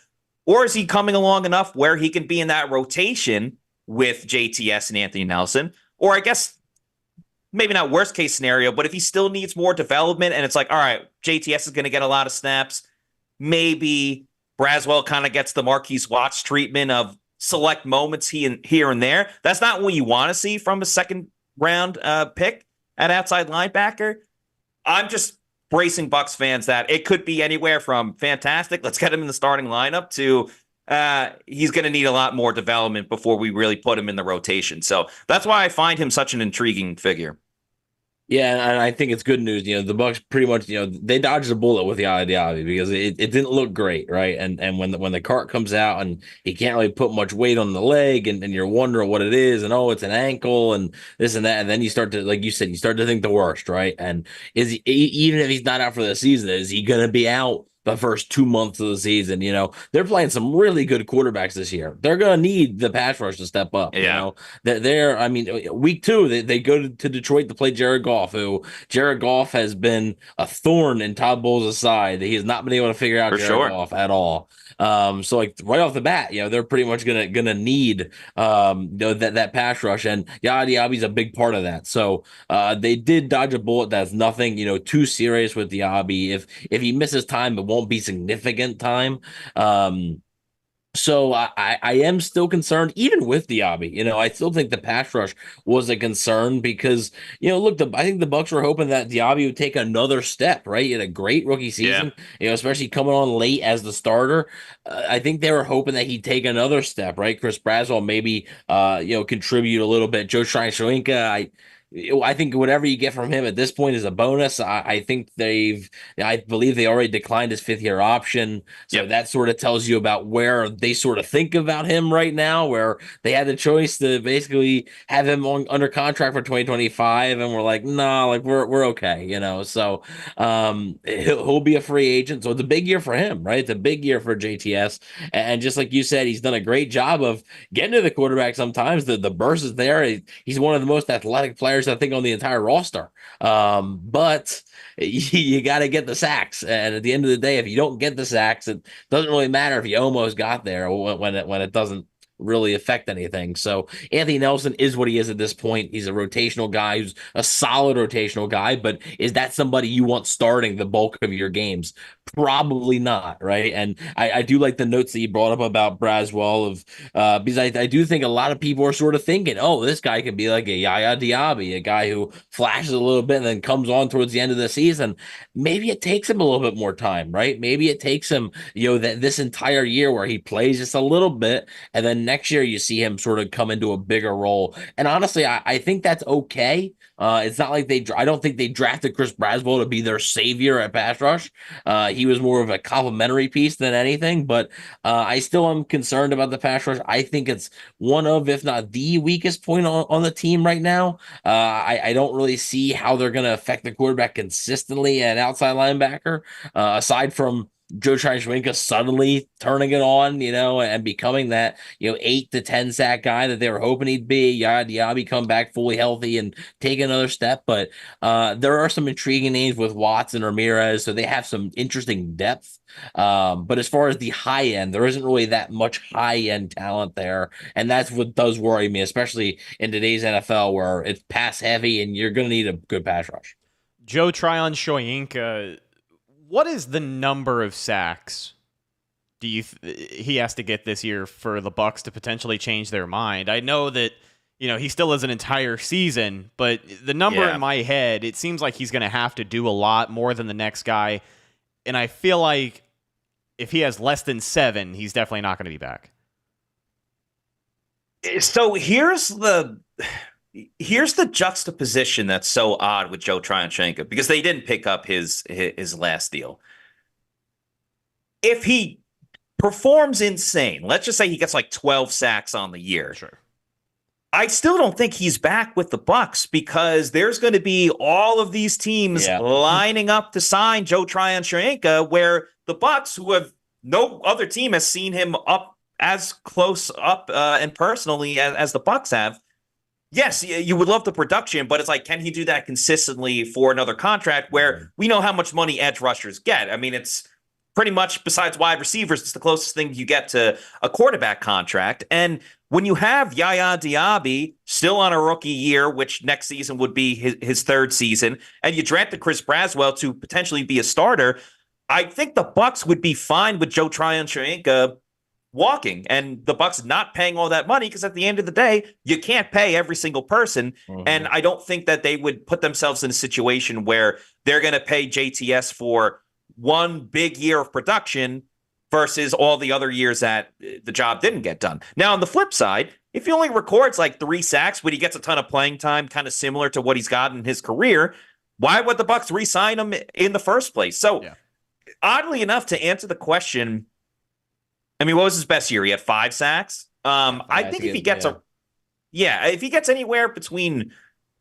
Or is he coming along enough where he can be in that rotation with JTS and Anthony Nelson? Or I guess maybe not worst case scenario, but if he still needs more development and it's like, all right, JTS is going to get a lot of snaps, maybe Braswell kind of gets the Marquise Watts treatment of select moments here and there. That's not what you want to see from a second round pick at outside linebacker. I'm just bracing Bucs fans that it could be anywhere from fantastic, let's get him in the starting lineup, to he's going to need a lot more development before we really put him in the rotation. So that's why I find him such an intriguing figure. Yeah, and I think it's good news. The Bucs pretty much, they dodged a bullet with Yaya Diaby because it didn't look great, right? And when the cart comes out and he can't really put much weight on the leg, and you're wondering what it is, and it's an ankle and this and that, and then you start to, like you said, you start to think the worst, right? And is he, even if he's not out for the season, is he going to be out the first 2 months of the season? They're playing some really good quarterbacks this year. They're going to need the pass rush to step up. Yeah. Week 2, they go to Detroit to play Jared Goff, who Jared Goff has been a thorn in Todd Bowles' side. He has not been able to figure out Jared Goff at all. So like right off the bat, they're pretty much gonna need that pass rush, and Yaya Diaby's a big part of that. So they did dodge a bullet. That's nothing too serious with Diaby. If he misses time, it won't be significant time. So I am still concerned, even with Diaby. I still think the pass rush was a concern because, look, I think the Bucs were hoping that Diaby would take another step, right? He had a great rookie season, especially coming on late as the starter. I think they were hoping that he'd take another step, right? Chris Braswell maybe, contribute a little bit. Joe Tryon-Shoyinka, I think whatever you get from him at this point is a bonus. I think I believe they already declined his 5th-year option. So that sort of tells you about where they sort of think about him right now, where they had the choice to basically have him under contract for 2025. And we're like, no, like we're okay, So he'll be a free agent. So it's a big year for him, right? It's a big year for JTS. And just like you said, he's done a great job of getting to the quarterback sometimes. The burst is there. He's one of the most athletic players, I think, on the entire roster. But you got to get the sacks. And at the end of the day, if you don't get the sacks, it doesn't really matter if you almost got there when it doesn't really affect anything. So Anthony Nelson is what he is at this point. He's a rotational guy who's a solid rotational guy, but is that somebody you want starting the bulk of your games? Probably not, right? And I do like the notes that you brought up about Braswell because I do think a lot of people are sort of thinking, oh, this guy could be like a Yaya Diaby, a guy who flashes a little bit and then comes on towards the end of the season. Maybe it takes him a little bit more time, right? Maybe it takes him, this entire year where he plays just a little bit, and then next year you see him sort of come into a bigger role. And honestly, I think that's okay. It's not like I don't think they drafted Chris Braswell to be their savior at pass rush. He was more of a complimentary piece than anything, but I still am concerned about the pass rush. I think it's one of, if not the weakest point on the team right now. I don't really see how they're going to affect the quarterback consistently at outside linebacker, aside from Joe Tryon suddenly turning it on, and becoming that, 8 to 10 sack guy that they were hoping he'd be. Diaby come back fully healthy and take another step. But there are some intriguing names with Watts and Ramirez, so they have some interesting depth. But as far as the high end, there isn't really that much high end talent there. And that's what does worry me, especially in today's NFL where it's pass heavy and you're going to need a good pass rush. Joe Tryon Shoyinka, what is the number of sacks he has to get this year for the Bucs to potentially change their mind? I know that he still has an entire season, but the number in my head, it seems like he's going to have to do a lot more than the next guy, and I feel like if he has less than 7, he's definitely not going to be back. So here's the juxtaposition that's so odd with Joe Tryon-Shoyinka, because they didn't pick up his last deal. If he performs insane, let's just say he gets like 12 sacks on the year. Sure. I still don't think he's back with the Bucs, because there's going to be all of these teams lining up to sign Joe Tryon-Shoyinka, where the Bucs, who have no other team has seen him up as close up and personally as the Bucs have. Yes, you would love the production, but it's like, can he do that consistently for another contract where we know how much money edge rushers get? I mean, it's pretty much, besides wide receivers, it's the closest thing you get to a quarterback contract. And when you have Yaya Diaby still on a rookie year, which next season would be his third season, and you drafted Chris Braswell to potentially be a starter, I think the Bucs would be fine with Joe Tryon-Shoyinka walking and the Bucs not paying all that money, because at the end of the day, you can't pay every single person. And I don't think that they would put themselves in a situation where they're going to pay JTS for one big year of production versus all the other years that the job didn't get done. Now, on the flip side, if he only records like 3 sacks, but he gets a ton of playing time, kind of similar to what he's got in his career, why would the Bucs re-sign him in the first place? So oddly enough, to answer the question, I mean, what was his best year? He had 5 sacks. I think if he gets if he gets anywhere between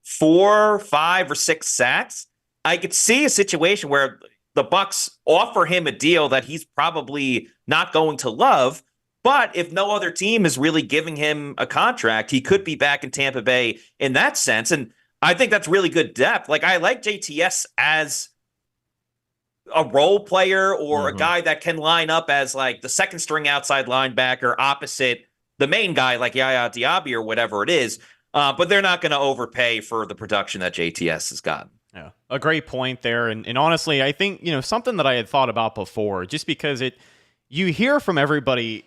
4, 5, or 6 sacks, I could see a situation where the Bucs offer him a deal that he's probably not going to love. But if no other team is really giving him a contract, he could be back in Tampa Bay in that sense. And I think that's really good depth. Like, I like JTS as a role player or a guy that can line up as like the second string outside linebacker opposite the main guy like Yaya Diaby or whatever it is. But they're not going to overpay for the production that JTS has gotten. Yeah, a great point there. And honestly, I think, something that I had thought about before, just because you hear from everybody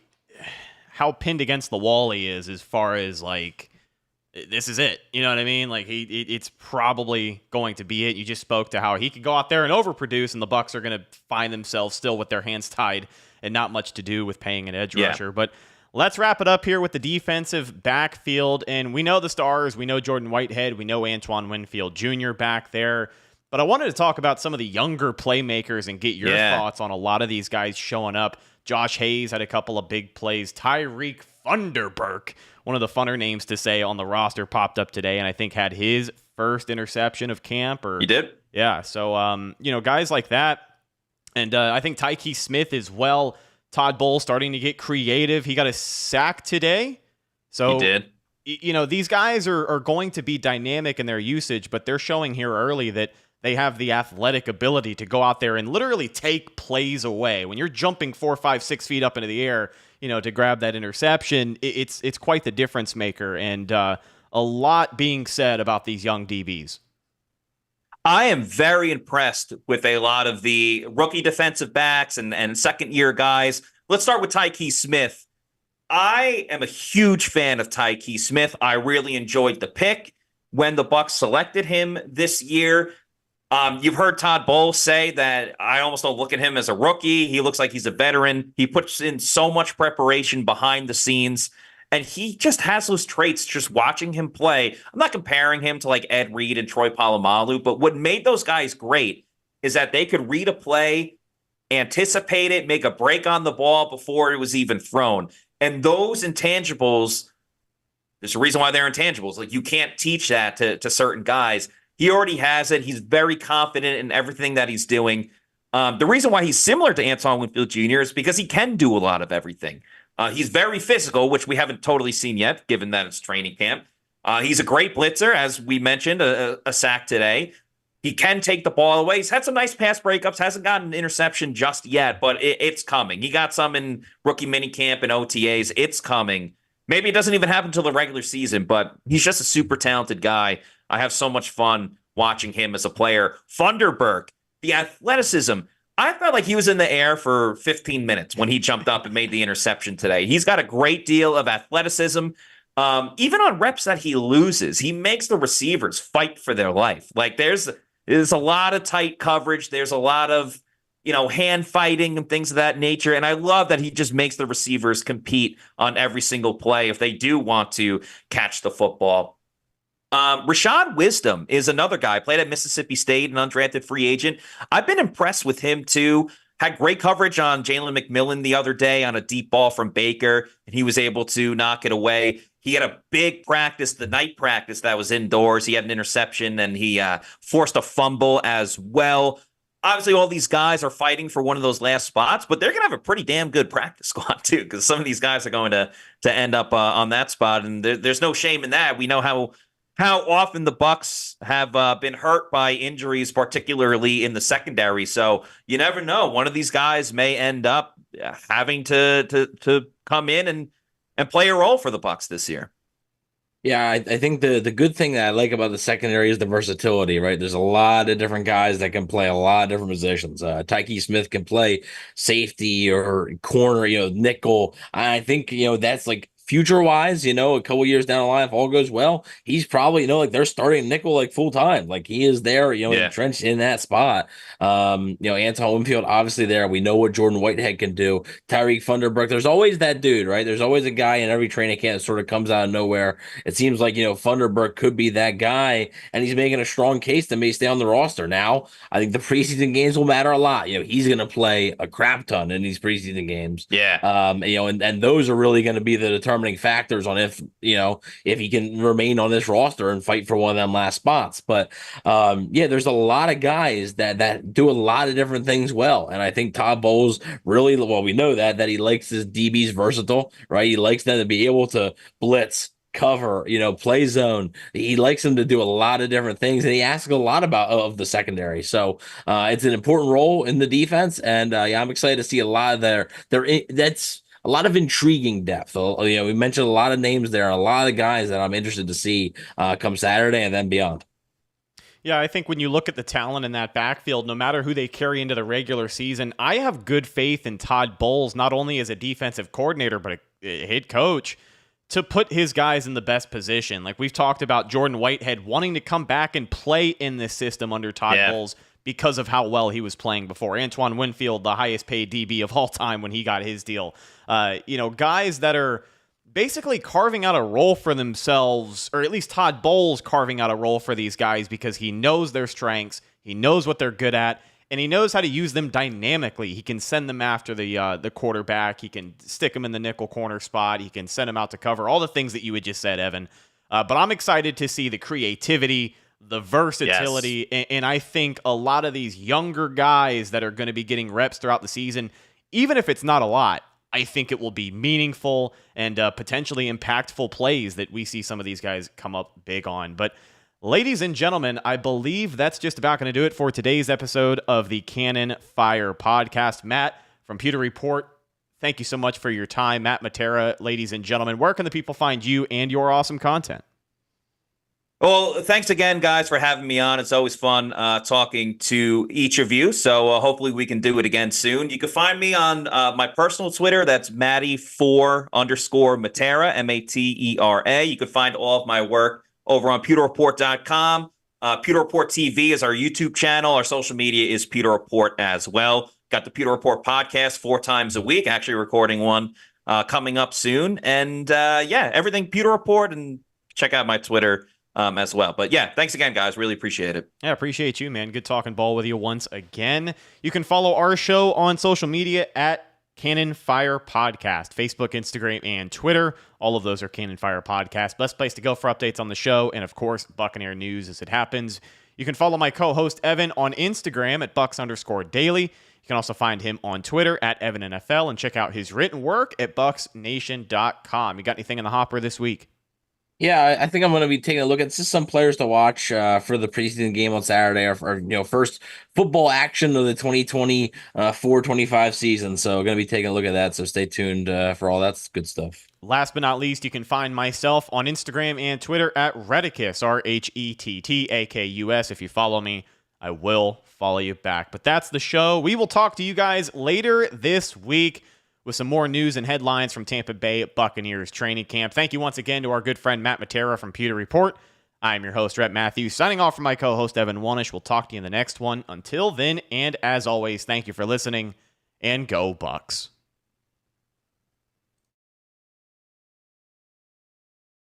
how pinned against the wall he is as far as like, this is it. You know what I mean? Like it's probably going to be it. You just spoke to how he could go out there and overproduce, and the Bucs are going to find themselves still with their hands tied and not much to do with paying an edge rusher. But let's wrap it up here with the defensive backfield. And we know the stars. We know Jordan Whitehead. We know Antoine Winfield Jr. back there. But I wanted to talk about some of the younger playmakers and get your thoughts on a lot of these guys showing up. Josh Hayes had a couple of big plays. Tyreek Funderburk, one of the funner names to say on the roster, popped up today and I think had his first interception of camp. He did? Yeah, so, guys like that. And I think Tyke Smith as well. Todd Bowles starting to get creative. He got a sack today. So, he did. These guys are going to be dynamic in their usage, but they're showing here early that they have the athletic ability to go out there and literally take plays away. When you're jumping 4, 5, 6 feet up into the air, to grab that interception, it's quite the difference maker. And a lot being said about these young DBs. I am very impressed with a lot of the rookie defensive backs and second-year guys. Let's start with Tyke Smith. I am a huge fan of Tyke Smith. I really enjoyed the pick when the Bucs selected him this year. You've heard Todd Bowles say that I almost don't look at him as a rookie. He looks like he's a veteran. He puts in so much preparation behind the scenes, and he just has those traits just watching him play. I'm not comparing him to like Ed Reed and Troy Polamalu, but what made those guys great is that they could read a play, anticipate it, make a break on the ball before it was even thrown. And those intangibles, there's a reason why they're intangibles. Like, you can't teach that to certain guys. He already has it. He's very confident in everything that he's doing. The reason why he's similar to Antoine Winfield Jr. is because he can do a lot of everything. He's very physical, which we haven't totally seen yet, given that it's training camp. He's a great blitzer, as we mentioned, a sack today. He can take the ball away. He's had some nice pass breakups, hasn't gotten an interception just yet, but it's coming. He got some in rookie minicamp and OTAs. It's coming. Maybe it doesn't even happen until the regular season, but he's just a super talented guy. I have so much fun watching him as a player. Funderburk, the athleticism. I felt like he was in the air for 15 minutes when he jumped up and made the interception today. He's got a great deal of athleticism. Even on reps that he loses, he makes the receivers fight for their life. Like there's a lot of tight coverage. There's a lot of, hand fighting and things of that nature. And I love that he just makes the receivers compete on every single play if they do want to catch the football. Rashad Wisdom is another guy, played at Mississippi State, an undrafted free agent. I've been impressed with him too. Had great coverage on Jalen McMillan the other day on a deep ball from Baker, and he was able to knock it away. He had a big practice, the night practice that was indoors. He had an interception, and he forced a fumble as well. Obviously, all these guys are fighting for one of those last spots, but they're going to have a pretty damn good practice squad too, because some of these guys are going to end up on that spot, and there's no shame in that. We know how often the Bucs have been hurt by injuries, particularly in the secondary. So you never know. One of these guys may end up having to come in and play a role for the Bucs this year. Yeah, I think the good thing that I like about the secondary is the versatility, right? There's a lot of different guys that can play a lot of different positions. Tyke Smith can play safety or corner, nickel. I think, that's like future-wise, a couple years down the line, if all goes well, he's probably, they're starting nickel full time. Like he is there, entrenched in that spot. Antoine Winfield obviously there. We know what Jordan Whitehead can do. Tyreek Funderburk. There's always that dude, right? There's always a guy in every training camp that sort of comes out of nowhere. It seems like Funderburk could be that guy, and he's making a strong case that may stay on the roster. Now, I think the preseason games will matter a lot. He's going to play a crap ton in these preseason games. Yeah. And those are really going to be the determining factors on if he can remain on this roster and fight for one of them last spots. But there's a lot of guys that do a lot of different things well, and I think Todd Bowles really, well, we know that he likes his DBs versatile, right? He likes them to be able to blitz, cover, play zone. He likes them to do a lot of different things, and he asks a lot of the secondary. So it's an important role in the defense, and I'm excited to see a lot of that's a lot of intriguing depth. We mentioned a lot of names there, a lot of guys that I'm interested to see come Saturday and then beyond. Yeah, I think when you look at the talent in that backfield, no matter who they carry into the regular season, I have good faith in Todd Bowles, not only as a defensive coordinator, but a head coach, to put his guys in the best position. Like we've talked about Jordan Whitehead wanting to come back and play in this system under Todd Bowles because of how well he was playing before. Antoine Winfield, the highest paid DB of all time when he got his deal. Guys that are basically carving out a role for themselves, or at least Todd Bowles carving out a role for these guys because he knows their strengths, he knows what they're good at, and he knows how to use them dynamically. He can send them after the quarterback. He can stick them in the nickel corner spot. He can send them out to cover, all the things that you had just said, Evan. But I'm excited to see the creativity, the versatility, and I think a lot of these younger guys that are going to be getting reps throughout the season, even if it's not a lot, I think it will be meaningful and potentially impactful plays that we see some of these guys come up big on. But ladies and gentlemen, I believe that's just about going to do it for today's episode of the Cannon Fire Podcast. Matt from Pewter Report, thank you so much for your time. Matt Matera, ladies and gentlemen, where can the people find you and your awesome content? Well, thanks again, guys, for having me on. It's always fun talking to each of you. So hopefully we can do it again soon. You can find me on my personal Twitter. That's Matty4_Matera, Matera. You can find all of my work over on pewterreport.com. Pewter Report TV is our YouTube channel. Our social media is Pewter Report as well. Got the Pewter Report podcast 4 times a week, actually recording one coming up soon. And everything Pewter Report, and check out my Twitter as well. But yeah, thanks again, guys. Really appreciate it. Yeah, appreciate you, man. Good talking ball with you once again. You can follow our show on social media at Cannon Fire Podcast, Facebook, Instagram, and Twitter. All of those are Cannon Fire Podcast. Best place to go for updates on the show and, of course, Buccaneer news as it happens. You can follow my co-host Evan on Instagram at Bucs_daily. You can also find him on Twitter at EvanNFL and check out his written work at BucsNation.com. You got anything in the hopper this week? Yeah, I think I'm going to be taking a look at just some players to watch for the preseason game on Saturday, or first football action of the 2024-25 season. So going to be taking a look at that. So stay tuned for all that good stuff. Last but not least, you can find myself on Instagram and Twitter at Reticus, RHETTAKUS. If you follow me, I will follow you back. But that's the show. We will talk to you guys later this week with some more news and headlines from Tampa Bay Buccaneers training camp. Thank you once again to our good friend Matt Matera from Pewter Report. I'm your host, Rhett Matthews, signing off from my co-host, Evan Wanish. We'll talk to you in the next one. Until then, and as always, thank you for listening, and go Bucs.